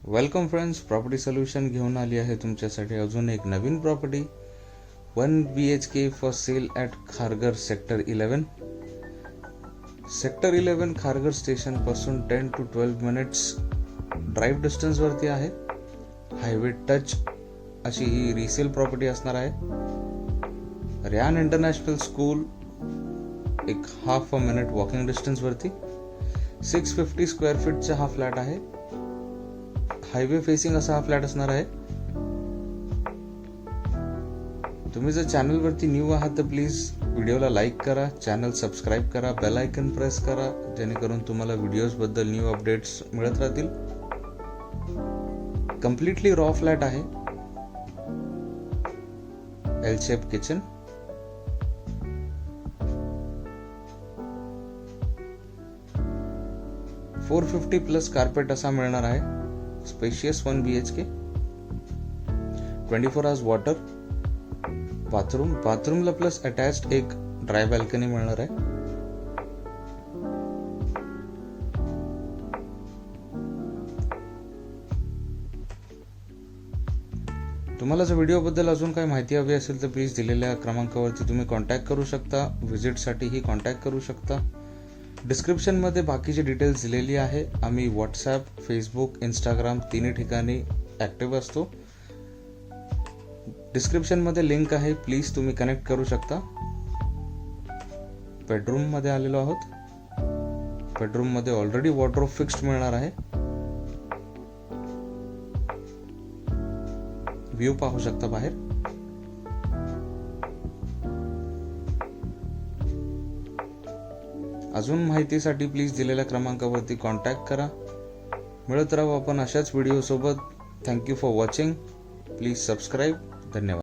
Welcome friends, property solution घेऊन आली आहे तुमच्यासाठी अजून एक नवीन property 1 BHK for sale at Kharghar sector 11. Sector 11 Kharghar station पासून 10 to 12 मिनिट्स ड्राईव्ह डिस्टन्स वरती आहे. हायवे टच अशी ही रिसेल प्रॉपर्टी असणार आहे. रॅन इंटरनॅशनल स्कूल एक half a minute walking distance वरती. 650 स्क्वेअर फीटचा हा फ्लॅट आहे. हायवे फेसिंग असा हा फ्लॅट असणार आहे. तुम्ही जर चॅनल वरती न्यू आहात तर प्लीज व्हिडिओला लाईक करा, चॅनल सबस्क्राईब करा, बेल आयकन प्रेस करा, जेणेकरून तुम्हाला व्हिडिओज बद्दल न्यू अपडेट्स मिळत राहतील. कम्प्लिटली रॉ फ्लॅट आहे. एल शेप किचन, $450+ कार्पेट असा मिळणार आहे. स्पेशियस 1 BHK, 24 hours वॉटर, बाथरूमला प्लस अटॅच्ड एक ड्राय बॅल्कनी मिळणार आहे. तुम्हाला जर व्हिडिओ बद्दल अजून काही माहिती हवी असेल तर प्लीज दिलेल्या क्रमांकावरती तुम्ही कॉन्टॅक्ट करू शकता. व्हिजिटसाठीही कॉन्टॅक्ट करू शकता. डिस्क्रिप्शनमध्ये बाकीची डिटेल्स दिलेली आहे. आम्ही व्हॉट्सॲप, फेसबुक, इंस्टाग्राम तिन्ही ठिकाणी ॲक्टिव्ह असतो. डिस्क्रिप्शनमध्ये लिंक आहे, प्लीज तुम्ही कनेक्ट करू शकता. बेडरूममध्ये आलेलो आहोत. बेडरूममध्ये ऑलरेडी वॉर्डरोब फिक्स्ड मिळणार आहे. व्ह्यू पाहू शकता बाहेर. अजून माहितीसाठी प्लीज दिलेल्या क्रमांकावरती कॉन्टॅक्ट करा. मिळत राहू आपण अशाच व्हिडिओ सोबत. Thank you for watching. Please subscribe. धन्यवाद.